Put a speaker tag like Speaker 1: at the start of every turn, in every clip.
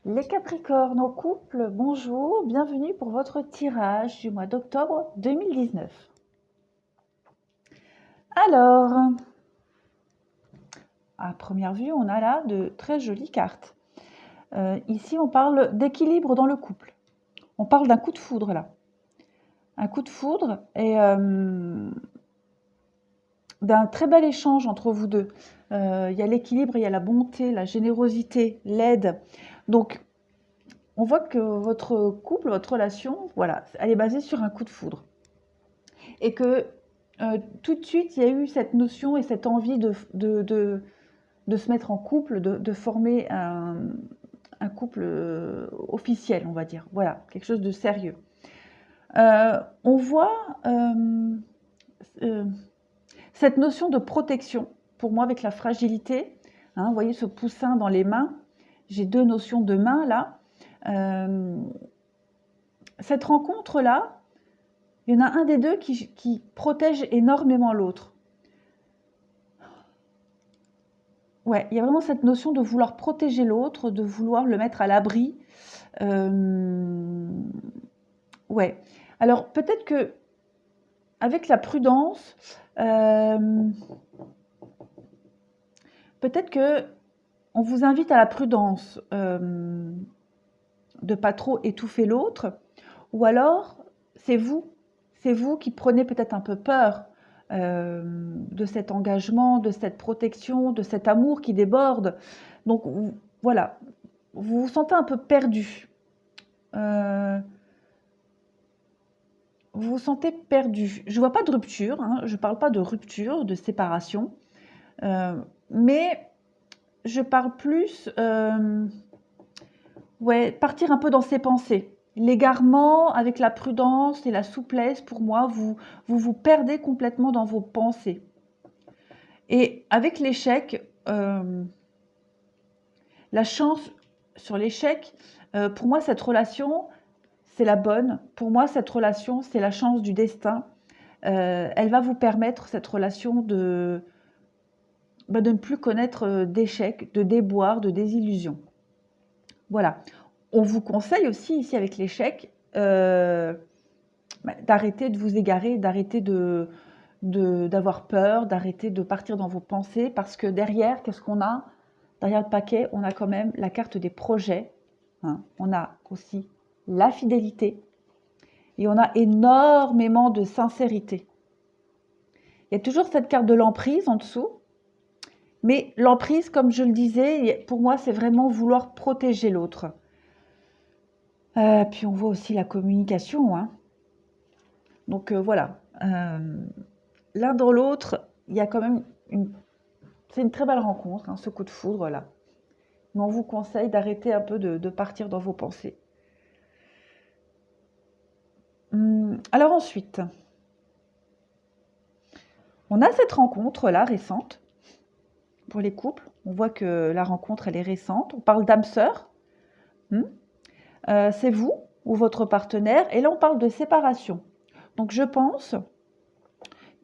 Speaker 1: Les Capricornes en couple, bonjour, bienvenue pour votre tirage du mois d'octobre 2019. Alors, à première vue, on a là de très jolies cartes. Ici, on parle d'équilibre dans le couple. On parle d'un coup de foudre là. Un coup de foudre et d'un très bel échange entre vous deux. Il y a l'équilibre, il y a la bonté, la générosité, l'aide. Donc, on voit que votre couple, votre relation, voilà, elle est basée sur un coup de foudre. Et que tout de suite, il y a eu cette notion et cette envie de se mettre en couple, de former un couple officiel, on va dire. Voilà, quelque chose de sérieux. On voit euh, cette notion de protection, pour moi, avec la fragilité. Hein, vous voyez ce poussin dans les mains. J'ai deux notions de main là. Cette rencontre-là, il y en a un des deux qui protège énormément l'autre. Ouais, il y a vraiment cette notion de vouloir protéger l'autre, de vouloir le mettre à l'abri. Ouais. Alors peut-être que avec la prudence, peut-être que on vous invite à la prudence, de pas trop étouffer l'autre, ou alors c'est vous qui prenez peut-être un peu peur de cet engagement, de cette protection, de cet amour qui déborde. Donc voilà, vous vous sentez un peu perdu. Vous vous sentez perdu. Je ne vois pas de rupture, hein, je ne parle pas de rupture, de séparation, mais je parle plus, ouais, partir un peu dans ses pensées. L'égarement avec la prudence et la souplesse, pour moi, vous perdez complètement dans vos pensées. Et avec l'échec, la chance sur l'échec, pour moi, cette relation, c'est la bonne. Pour moi, cette relation, c'est la chance du destin. Elle va vous permettre, cette relation, de ne plus connaître d'échecs, de déboires, de désillusions. Voilà. On vous conseille aussi, ici, avec l'échec, d'arrêter de vous égarer, d'arrêter d'avoir peur, d'arrêter de partir dans vos pensées, parce que derrière, qu'est-ce qu'on a? Derrière le paquet, on a quand même la carte des projets, hein. On a aussi la fidélité et on a énormément de sincérité. Il y a toujours cette carte de l'emprise en dessous, mais l'emprise, comme je le disais, pour moi, c'est vraiment vouloir protéger l'autre. Puis on voit aussi la communication, hein. Donc voilà, l'un dans l'autre, il y a quand même c'est une très belle rencontre, hein, ce coup de foudre là. Mais on vous conseille d'arrêter un peu de partir dans vos pensées. Alors ensuite, on a cette rencontre là récente pour les couples. On voit que la rencontre elle est récente. On parle d'âme sœur. C'est vous ou votre partenaire. Et là on parle de séparation. Donc je pense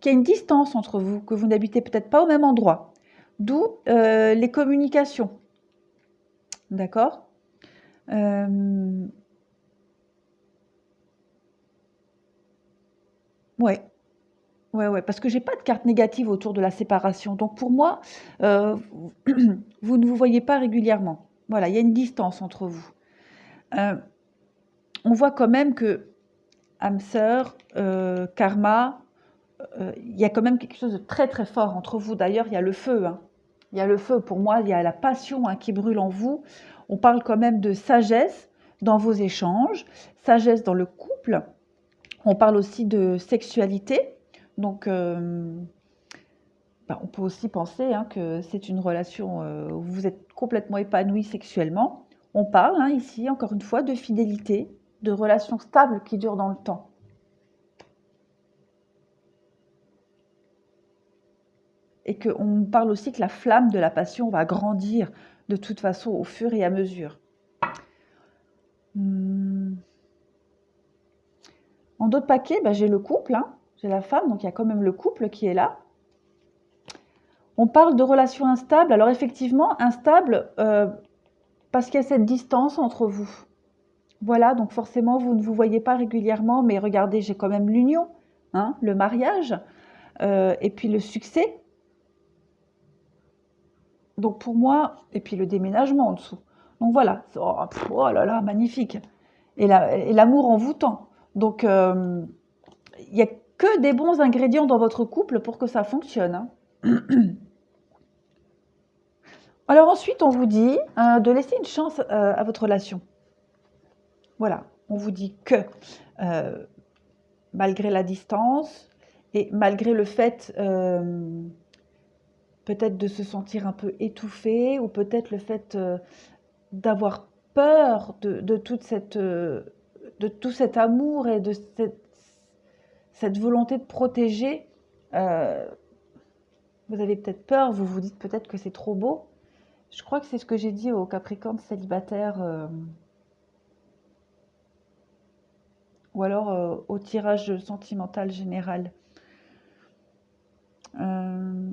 Speaker 1: qu'il y a une distance entre vous, que vous n'habitez peut-être pas au même endroit. D'où les communications. D'accord. Ouais. Ouais, parce que j'ai pas de carte négative autour de la séparation. Donc pour moi, euh, vous ne vous voyez pas régulièrement. Voilà, il y a une distance entre vous. Euh, on voit quand même que âme sœur, karma, il y a quand même quelque chose de très très fort entre vous. D'ailleurs, il y a le feu, hein. Il y a le feu. Pour moi, il y a la passion, hein, qui brûle en vous. On parle quand même de sagesse dans vos échanges, sagesse dans le couple. On parle aussi de sexualité. Donc, on peut aussi penser, hein, que c'est une relation où vous êtes complètement épanoui sexuellement. On parle, hein, ici, encore une fois, de fidélité, de relations stables qui durent dans le temps. Et qu'on parle aussi que la flamme de la passion va grandir de toute façon au fur et à mesure. En d'autres paquets, j'ai le couple, hein, j'ai la femme, donc il y a quand même le couple qui est là. On parle de relations instables. Alors effectivement, instable, Parce qu'il y a cette distance entre vous. Voilà, donc forcément, vous ne vous voyez pas régulièrement, mais regardez, j'ai quand même l'union, hein, le mariage, et puis le succès. Donc pour moi, et puis le déménagement en dessous. Donc voilà, oh, oh là là, magnifique. Et l'amour envoûtant. Donc il n'y a que des bons ingrédients dans votre couple pour que ça fonctionne, hein. Alors ensuite, on vous dit de laisser une chance à votre relation. Voilà, on vous dit que malgré la distance et malgré le fait peut-être de se sentir un peu étouffé ou peut-être le fait d'avoir peur de toute de tout cet amour et de cette volonté de protéger. euh, vous avez peut-être peur, vous vous dites peut-être que c'est trop beau. Je crois que c'est ce que j'ai dit aux Capricornes célibataires ou alors au tirage sentimental général. Euh,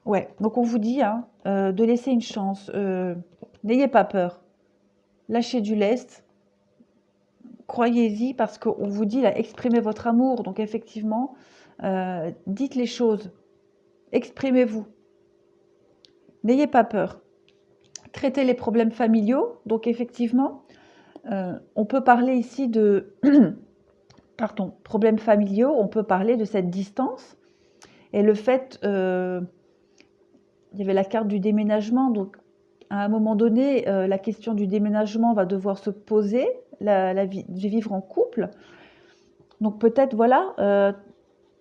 Speaker 1: ouais, donc on vous dit hein, de laisser une chance. N'ayez pas peur. Lâchez du lest. Croyez-y parce qu'on vous dit là, exprimez votre amour. Donc effectivement, dites les choses. Exprimez-vous. N'ayez pas peur. Traitez les problèmes familiaux. Donc effectivement, on peut parler ici de pardon, problèmes familiaux. On peut parler de cette distance et le fait, il y avait la carte du déménagement. Donc à un moment donné, la question du déménagement va devoir se poser, la vie, de vivre en couple. Donc peut-être voilà,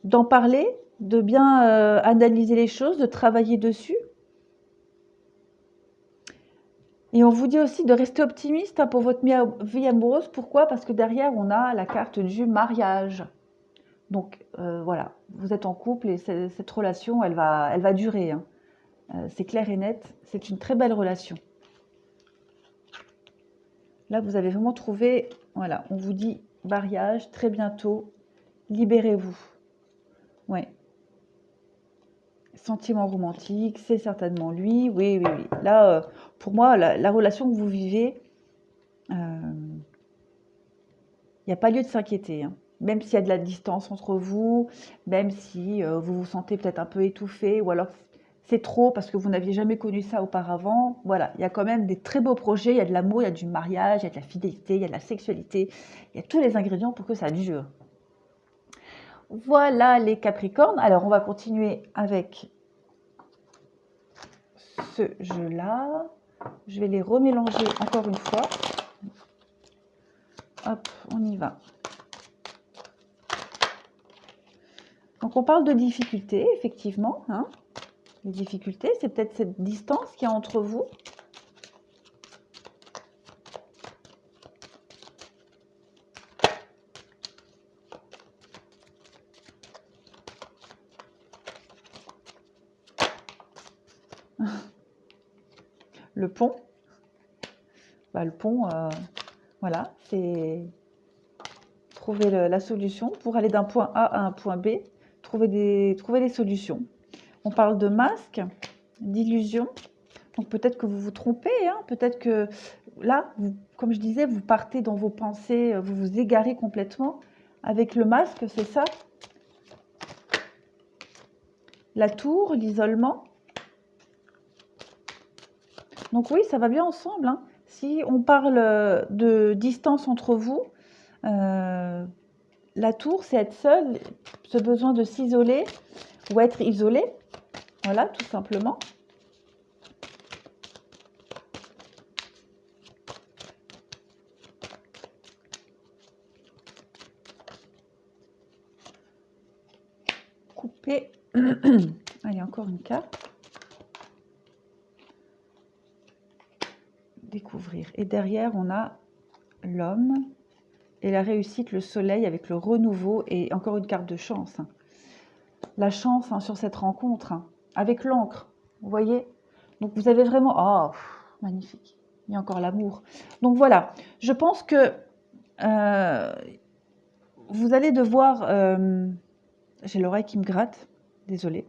Speaker 1: d'en parler, de bien analyser les choses, de travailler dessus. Et on vous dit aussi de rester optimiste hein, pour votre vie amoureuse. Pourquoi? Parce que derrière, on a la carte du mariage. Donc voilà, vous êtes en couple et cette relation, elle va durer, hein. C'est clair et net, c'est une très belle relation. Là, vous avez vraiment trouvé, voilà, on vous dit mariage, très bientôt, libérez-vous. Ouais. Sentiment romantique, c'est certainement lui, oui, oui, oui. Là, pour moi, la relation que vous vivez, il n'y a pas lieu de s'inquiéter, hein. Même s'il y a de la distance entre vous, même si vous vous sentez peut-être un peu étouffé, ou alors c'est trop parce que vous n'aviez jamais connu ça auparavant. Voilà, il y a quand même des très beaux projets, il y a de l'amour, il y a du mariage, il y a de la fidélité, il y a de la sexualité, il y a tous les ingrédients pour que ça dure. Voilà les Capricornes. Alors on va continuer avec ce jeu-là. Je vais les remélanger encore une fois. Hop, on y va. Donc on parle de difficultés, effectivement, hein. Les difficultés, c'est peut-être cette distance qu'il y a entre vous. Le pont. Bah, le pont, voilà, c'est trouver la solution pour aller d'un point A à un point B, trouver des solutions. On parle de masque, d'illusion. Donc peut-être que vous vous trompez, hein, peut-être que là, comme je disais, vous partez dans vos pensées, vous vous égarez complètement. Avec le masque, c'est ça. La tour, l'isolement. Donc oui, ça va bien ensemble, hein. Si on parle de distance entre vous, la tour, c'est être seul, ce besoin de s'isoler ou être isolé. Voilà, tout simplement. Couper. Allez, encore une carte. Découvrir. Et derrière, on a l'homme et la réussite, le soleil avec le renouveau et encore une carte de chance. La chance hein, sur cette rencontre hein, avec l'encre, vous voyez. Donc vous avez vraiment... Oh, magnifique. Il y a encore l'amour. Donc voilà, je pense que vous allez devoir... j'ai l'oreille qui me gratte, désolée.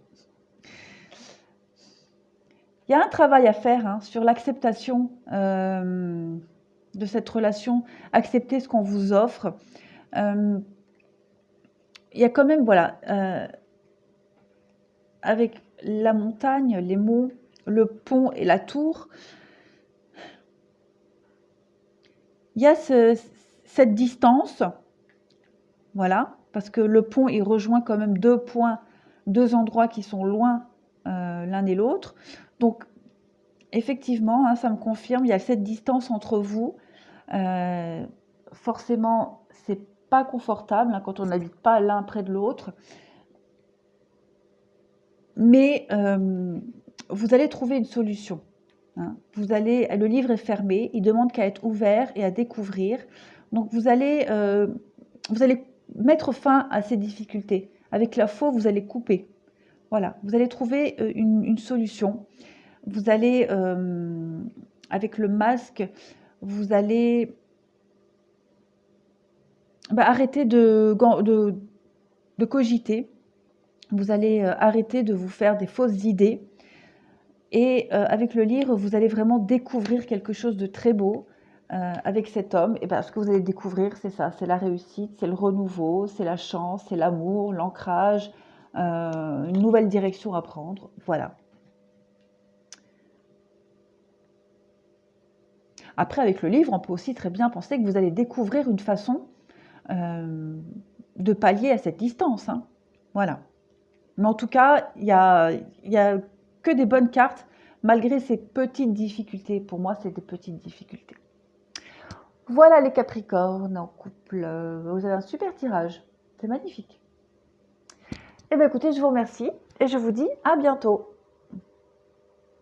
Speaker 1: Il y a un travail à faire hein, sur l'acceptation de cette relation, accepter ce qu'on vous offre. Il y a quand même, voilà, avec la montagne, les monts, le pont et la tour, il y a cette distance, voilà, parce que le pont, il rejoint quand même deux points, deux endroits qui sont loin l'un et l'autre. Donc, effectivement, hein, ça me confirme, il y a cette distance entre vous. Forcément, c'est pas confortable hein, quand on n'habite pas l'un près de l'autre. Mais vous allez trouver une solution. Hein. Le livre est fermé, il demande qu'à être ouvert et à découvrir. Donc vous allez mettre fin à ces difficultés. Avec la faux, vous allez couper. Voilà, vous allez trouver une solution. Vous allez, avec le masque, vous allez arrêter de cogiter. Vous allez arrêter de vous faire des fausses idées. Et avec le livre, vous allez vraiment découvrir quelque chose de très beau avec cet homme. Et ce que vous allez découvrir, c'est ça, c'est la réussite, c'est le renouveau, c'est la chance, c'est l'amour, l'ancrage, une nouvelle direction à prendre. Voilà. Après, avec le livre, on peut aussi très bien penser que vous allez découvrir une façon de pallier à cette distance. Hein. Voilà. Mais en tout cas, il y a que des bonnes cartes, malgré ces petites difficultés. Pour moi, c'est des petites difficultés. Voilà les Capricornes en couple. Vous avez un super tirage. C'est magnifique. Eh bien écoutez, je vous remercie et je vous dis à bientôt.